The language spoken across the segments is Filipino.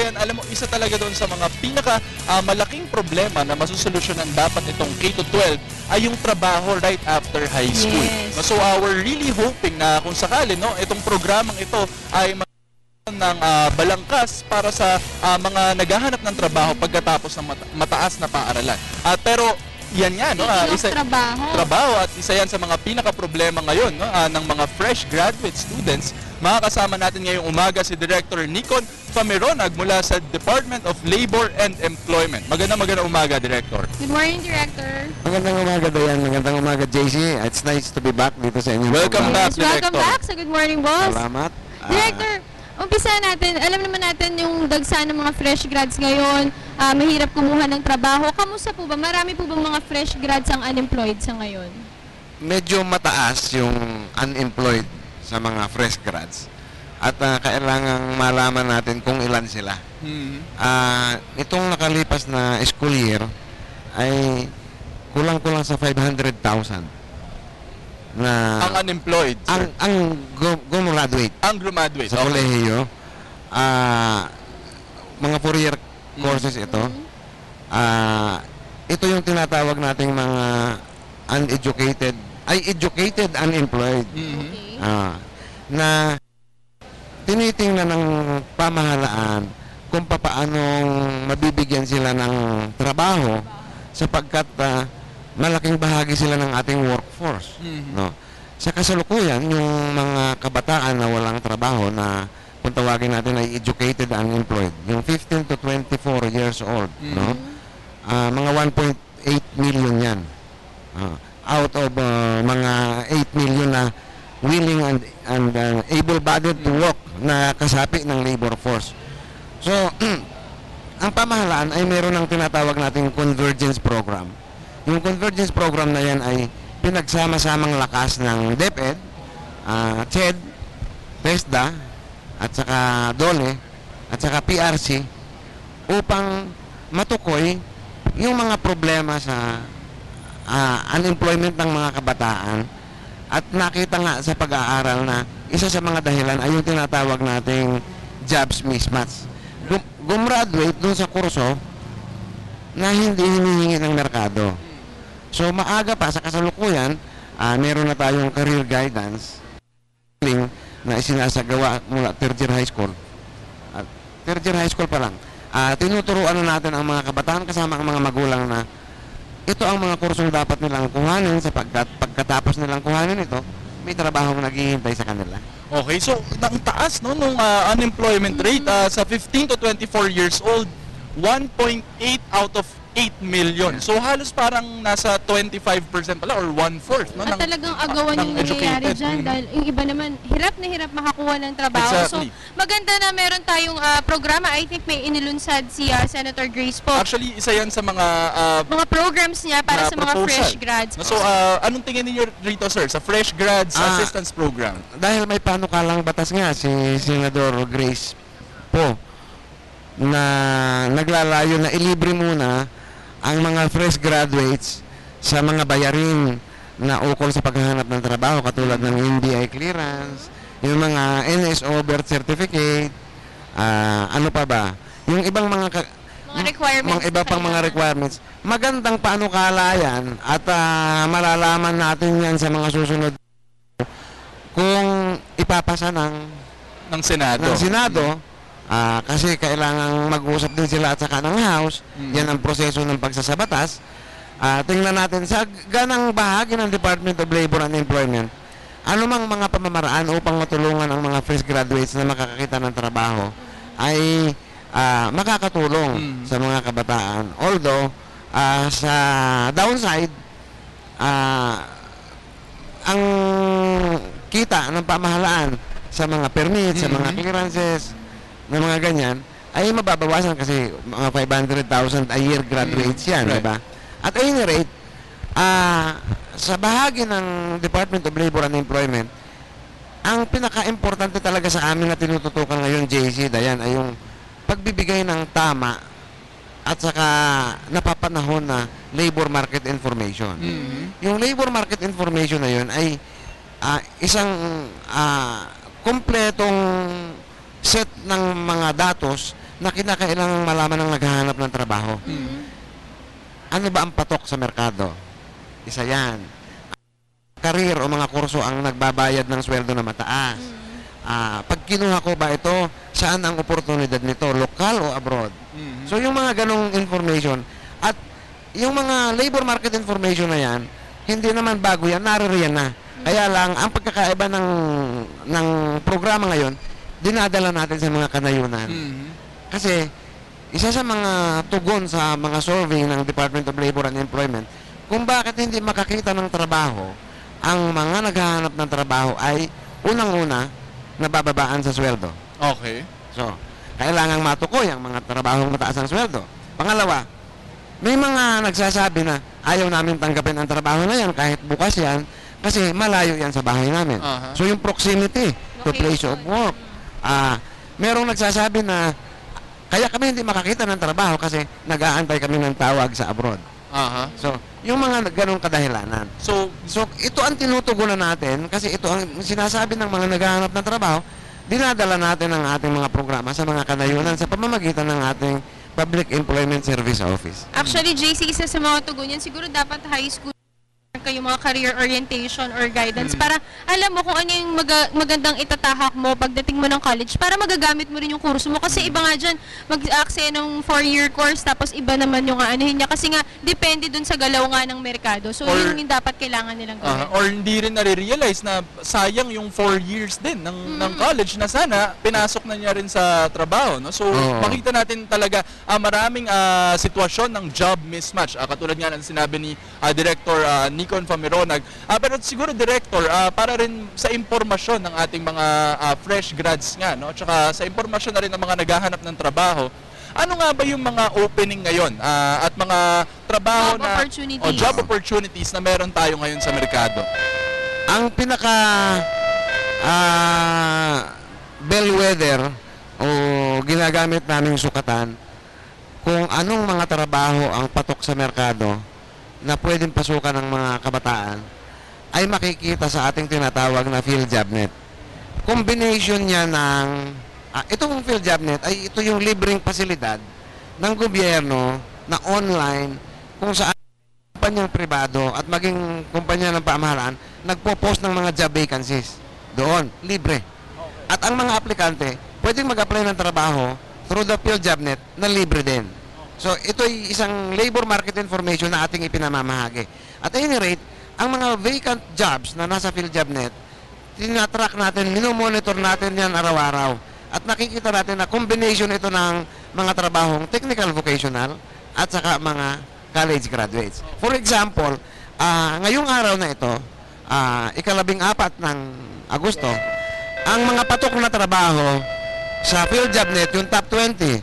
Dayan, alam mo, isa talaga doon sa mga pinaka malaking problema na masusolusyonan dapat itong K-12 ay yung trabaho right after high school. Yes. So we're really hoping na kung sakali, no, itong programang ito ay ng balangkas para sa mga naghahanap ng trabaho pagkatapos ng mataas na paaralan. Pero yan nga, no, trabaho at isa yan sa mga pinaka-problema ngayon, no, ng mga fresh graduate students. Makakasama natin ngayong umaga si Director Nikon Fameronag mula sa Department of Labor and Employment. Magandang umaga, Director. Good morning, Director. Magandang umaga, Dayan. Magandang umaga, JC. It's nice to be back dito sa inyo. Welcome back, Director. Welcome back sa Good Morning, Boss. Salamat. Director, umpisa natin. Alam naman natin yung dagsa ng mga fresh grads ngayon. Mahirap kumuha ng trabaho. Kamusta po ba? Marami po bang mga fresh grads ang unemployed sa ngayon? Medyo mataas yung unemployed sa mga fresh grads. At kailangang malaman natin kung ilan sila. Itong nakalipas na school year ay kulang-kulang sa 500,000 na ang unemployed, sir. Ang gumraduate. Ang graduate. Sa kolehiyo. Mga 4-year courses ito. Ito yung tinatawag nating mga educated unemployed. Na tinitingnan ng pamahalaan kung paanong mabibigyan sila ng trabaho sapagkat malaking bahagi sila ng ating workforce. No? Sa kasalukuyan, yung mga kabataan na walang trabaho na kung tawagin natin ay educated unemployed, yung 15 to 24 years old, no? Mga 1.8 million yan. Out of mga 8 million na willing and able-bodied to work na kasapi ng labor force. So, ang pamahalaan ay meron ng tinatawag nating convergence program. Yung convergence program na yan ay pinagsama-samang lakas ng DepEd, CHED, TESDA, at saka DOLE, at saka PRC upang matukoy yung mga problema sa unemployment ng mga kabataan. At nakita nga sa pag-aaral na isa sa mga dahilan ay yung tinatawag nating jobs mismatch. Gumraduate dun sa kurso na hindi hinihingi ng merkado. So maaga pa sa kasalukuyan, meron na tayong career guidance na isinasagawa mula third year high school. Third year high school pa lang. Tinuturuan na natin ang mga kabataan kasama ang mga magulang na ito ang mga kursong dapat nilang kuhanin sapagkat pagkatapos nilang kuhanin ito, may trabahong naghihintay sa kanila. Okay, so ang taas, no, nung unemployment rate sa 15 to 24 years old, 1.8 out of 8 million. So halos parang nasa 25% pala or 1/4, no? At talagang agawan yung nangyayari dyan dahil yung iba naman hirap na hirap makakuha ng trabaho. Exactly. So maganda na meron tayong programa. I think may inilunsad si Senator Grace po. Actually, isa yan sa mga programs niya para sa mga proposal. fresh grads. So anong tingin niyo rito, sir, sa fresh grads assistance program? Dahil may panukalang batas nga si Senador Grace po na naglalayo na ilibre muna ang mga fresh graduates sa mga bayarin na ukol sa paghahanap ng trabaho katulad ng NBI clearance, yung mga NSO birth certificate, ano pa ba? Yung ibang mga requirements. Mga iba pang mga requirements. Magandang panukala yan at malalaman natin yan sa mga susunod kung ipapasa ng Senado. Kasi kailangang mag-usap din sila at saka ng House. Yan ang proseso ng pagsasabatas. Tingnan natin sa ganang bahagi ng Department of Labor and Employment, ano mang mga pamamaraan upang matulungan ang mga fresh graduates na makakakita ng trabaho ay makakatulong sa mga kabataan. Although, sa downside, ang kita ng pamahalaan sa mga permits, sa mga clearances, na mga ganyan, ay mababawasan kasi mga 500,000 a year graduates yan, diba? At any rate, sa bahagi ng Department of Labor and Employment, ang pinaka-importante talaga sa amin na tinututukan ngayon, JC, Dayan, ay yung pagbibigay ng tama at saka napapanahon na labor market information. Yung labor market information na yun ay isang kompletong set ng mga datos na kinakailangang malaman ng naghahanap ng trabaho. Ano ba ang patok sa merkado? Isa yan. Career o mga kurso ang nagbabayad ng sweldo na mataas. Pag kinuha ko ba ito, saan ang oportunidad nito? Lokal o abroad? So yung mga ganong information at yung mga labor market information na yan, hindi naman bago yan, naririyan na. Kaya lang, ang pagkakaiba ng programa ngayon, dinadala natin sa mga kanayunan. Kasi, isa sa mga tugon sa mga survey ng Department of Labor and Employment, kung bakit hindi makakita ng trabaho, ang mga naghahanap ng trabaho ay unang-una, nabababaan sa sweldo. Okay. So, kailangang matukoy ang mga trabahong mataas ang sweldo. Pangalawa, may mga nagsasabi na ayaw namin tanggapin ang trabaho na yan kahit bukas yan kasi malayo yan sa bahay namin. So, yung proximity to place of work. Merong nagsasabi na kaya kami hindi makakita ng trabaho kasi nag-aantay kami ng tawag sa abroad. So, yung mga ganong kadahilanan. So, ito ang tinutugunan natin kasi ito ang sinasabi ng mga naghahanap ng trabaho, dinadala natin ang ating mga programa sa mga kanayunan sa pamamagitan ng ating Public Employment Service Office. Actually, JC, isa sa mga tugon yan, siguro dapat high school kayo mga career orientation or guidance para alam mo kung ano yung magandang itatahak mo pagdating mo ng college para magagamit mo rin yung kurso mo kasi iba nga dyan mag-aksaya ng 4-year course tapos iba naman yung anuhin niya kasi nga depende dun sa galaw nga ng merkado so yun yung dapat kailangan nilang gawin. Or hindi rin nare-realize na sayang yung 4 years din ng college na sana pinasok na niya rin sa trabaho, no? So makita natin talaga maraming sitwasyon ng job mismatch katulad nga ng sinabi ni Director Nicon Famironag. Pero siguro Director, para rin sa impormasyon ng ating mga fresh grads nga, no? Tsaka sa impormasyon na rin ng mga naghahanap ng trabaho, ano nga ba yung mga opening ngayon at mga trabaho job opportunities na meron tayo ngayon sa merkado? Ang pinaka bellwether o ginagamit naming sukatan kung anong mga trabaho ang patok sa merkado na pwedeng pasukan ng mga kabataan ay makikita sa ating tinatawag na PhilJobNet. Combination niya ng itong PhilJobNet ay ito yung libreng pasilidad ng gobyerno na online kung saan kumpanyang pribado at maging kumpanya ng pamahalaan nagpo-post ng mga job vacancies doon, libre. At ang mga aplikante pwedeng mag-apply ng trabaho through the PhilJobNet na libre din. So, ito ay isang labor market information na ating ipinamamahagi. At any rate, ang mga vacant jobs na nasa PhilJobNet, tinatrack natin, minomonitor natin yan araw-araw. At nakikita natin na combination ito ng mga trabahong technical vocational at saka mga college graduates. For example, ngayong araw na ito, ika-14 ng Agosto, ang mga patok na trabaho sa PhilJobNet, yung top 20,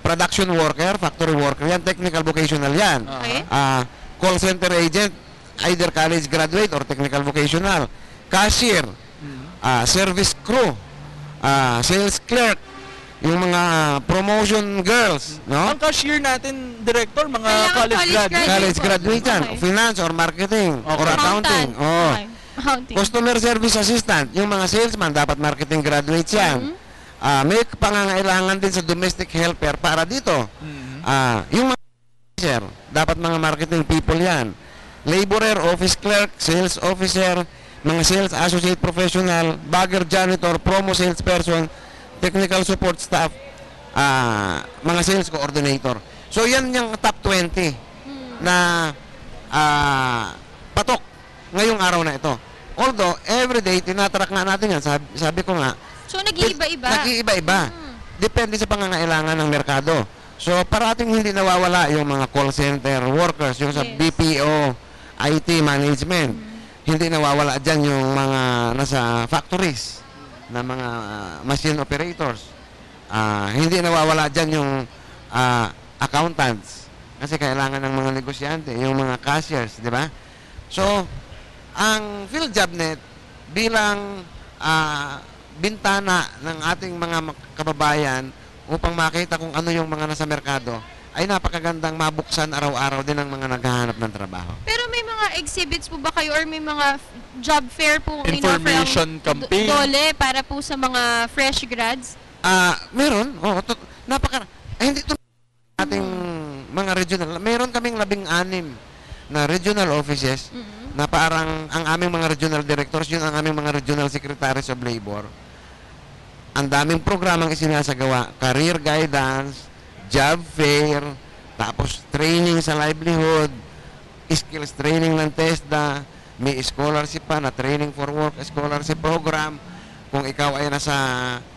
production worker, factory worker, yan, technical vocational yan. Call center agent, either college graduate or technical vocational. Cashier, service crew, sales clerk, yung mga promotion girls, no? Ang cashier natin, Director, mga college graduate. College graduate yan, finance or marketing or accounting. Customer service assistant, yung mga salesman, dapat marketing graduates yan. May pangangailangan din sa domestic helper para dito. Yung mga officer, dapat mga marketing people yan. Laborer, office clerk, sales officer, mga sales associate professional, bagger janitor, promo salesperson, technical support staff, mga sales coordinator. So yan yung top 20 na patok ngayong araw na ito. Although, everyday, tinatrack nga natin yan. Sabi ko nga, so, nag-iiba-iba? Nag-iiba-iba. Depende sa pangangailangan ng merkado. So, parating hindi nawawala yung mga call center workers, yung sa BPO, IT management. Hindi nawawala dyan yung mga nasa factories na mga machine operators. Hindi nawawala dyan yung accountants. Kasi kailangan ng mga negosyante, yung mga cashiers, di ba? So, ang PhilJobNet bilang bintana ng ating mga kababayan upang makita kung ano yung mga nasa merkado ay napakagandang mabuksan araw-araw din ng mga naghahanap ng trabaho. Pero may mga exhibits po ba kayo or may mga job fair po information campaign dole para po sa mga fresh grads? Meron. Hindi ito ating mga regional. Meron kaming 16 na regional offices na parang ang aming mga regional directors, yun ang aming mga regional secretaries of labor. Ang daming programang isinasagawa, career guidance, job fair, tapos training sa livelihood, skills training ng TESDA, may scholarship pa na training for work scholarship program. Kung ikaw ay nasa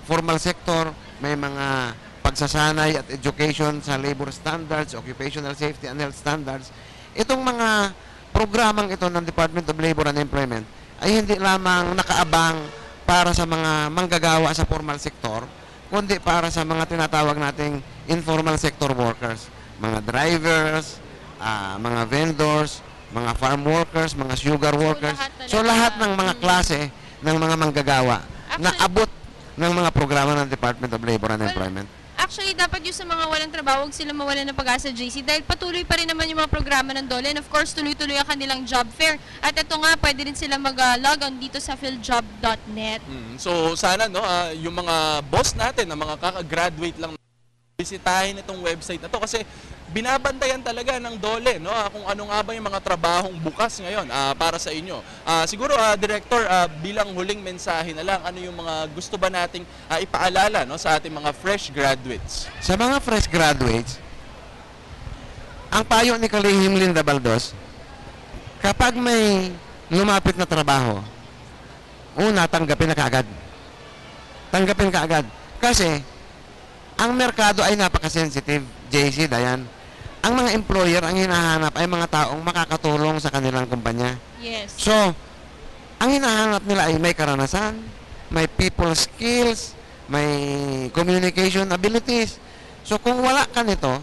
formal sector, may mga pagsasanay at education sa labor standards, occupational safety and health standards. Itong mga programang ito ng Department of Labor and Employment ay hindi lamang nakaabang para sa mga manggagawa sa formal sector, kundi para sa mga tinatawag nating informal sector workers, mga drivers, mga vendors, mga farm workers, mga sugar workers. So lahat ng mga klase ng mga manggagawa na abot ng mga programa ng Department of Labor and Employment. Actually, dapat yung sa mga walang trabaho, huwag sila mawalan ng pag-asa, JC, dahil patuloy pa rin naman yung mga programa ng DOLE, and of course, tuloy-tuloy ang kanilang job fair. At ito nga, pwede rin sila mag-log on dito sa philjob.net. So sana no, yung mga boss natin, na mga kaka-graduate lang, bisitahin itong website na to kasi binabantayan talaga ng DOLE no, kung ano nga ba yung mga trabahong bukas ngayon para sa inyo. Siguro Director, bilang huling mensahe na lang, ano yung mga gusto ba nating ipaalala no sa ating mga fresh graduates? Sa mga fresh graduates, ang payo ni Kalihim Linda Baldos, kapag may lumapit na trabaho, una, tanggapin na kaagad. Tanggapin kaagad. Kasi, ang merkado ay napaka-sensitive, JC, Dayan. Ang mga employer, ang hinahanap ay mga taong makakatulong sa kanilang kumpanya. Yes. So, ang hinahanap nila ay may karanasan, may people skills, may communication abilities. So, kung wala ka nito,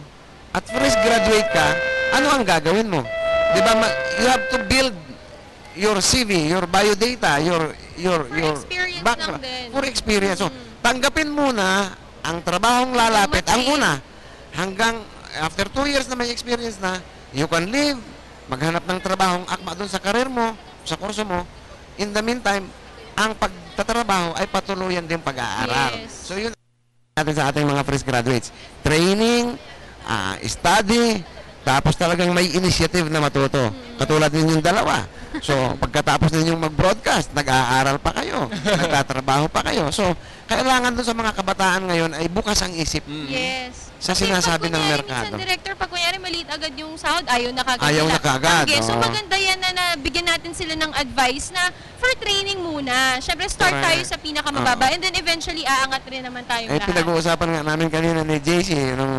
at fresh graduate ka, ano ang gagawin mo? Di ba, you have to build your CV, your biodata, your experience background. lang din. For experience. So, tanggapin muna ang trabahong lalapit. Ang una, hanggang after 2 years na may experience na, you can leave, maghanap ng trabahong akma doon sa karir mo, sa kurso mo. In the meantime, ang pagtatrabaho ay patuluyan din pag-aaral. Yes. So yun natin sa ating mga fresh graduates. Training, study, tapos talagang may initiative na matuto. Katulad ninyong dalawa. So, pagkatapos ninyong mag-broadcast, nag-aaral pa kayo, nagtatrabaho pa kayo. So, kailangan doon sa mga kabataan ngayon ay bukas ang isip. Yes. Sa Kasi sinasabi ng pag kunyari, merkado. minsan, Director, pag kunyari maliit agad yung sahod, ayaw na kagad. Ayaw nila na kagad, tanggi. So oo. maganda yan na bigyan natin sila ng advice na for training muna. Siyempre, start Correct. tayo sa pinakamababa and then eventually aangat rin naman tayong Eh, lahat. pinag-uusapan nga namin kanina ni JC nung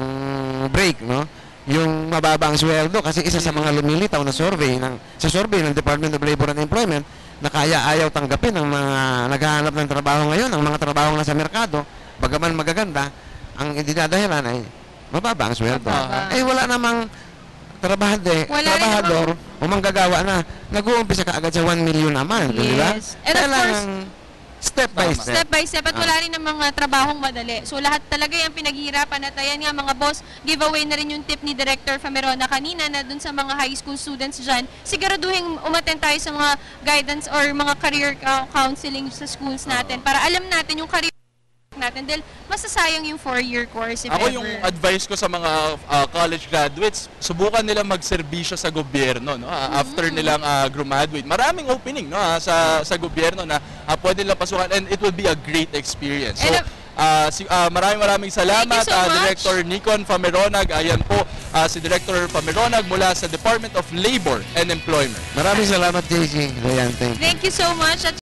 break, no? Yung mababa ang sweldo kasi isa sa mga lumilitaw na survey sa survey ng Department of Labor and Employment na kaya ayaw tanggapin ng mga naghahanap ng trabaho ngayon, ang mga trabahong nasa merkado, bagaman magaganda, ang dinadahilan ay mababa ang sweldo. Mababa. Eh wala namang trabahador o manggagawa na nag-uumpisa ka agad sa 1 million naman, di ba? Yes. And of Kailangan step by Tama. step. Step by step at wala rin ng mga trabahong madali. So lahat talaga yung pinaghihirapan at ayan nga mga boss, giveaway na rin yung tip ni Director Famerona kanina na dun sa mga high school students dyan, siguraduhin umattend tayo sa mga guidance or mga career counseling sa schools natin para alam natin yung career natin dahil masasayang yung 4-year course if Ako ever. yung advice ko sa mga college graduates, subukan nila magserbisyo sa gobyerno no after nilang graduate. Maraming opening no sa gobyerno na pwede nilang pasukan and it will be a great experience. So And, maraming salamat Thank you so much. Director Nikon Fameronag. Ayan po si Director Fameronag mula sa Department of Labor and Employment. Maraming salamat, JC. Thank you. thank you so much at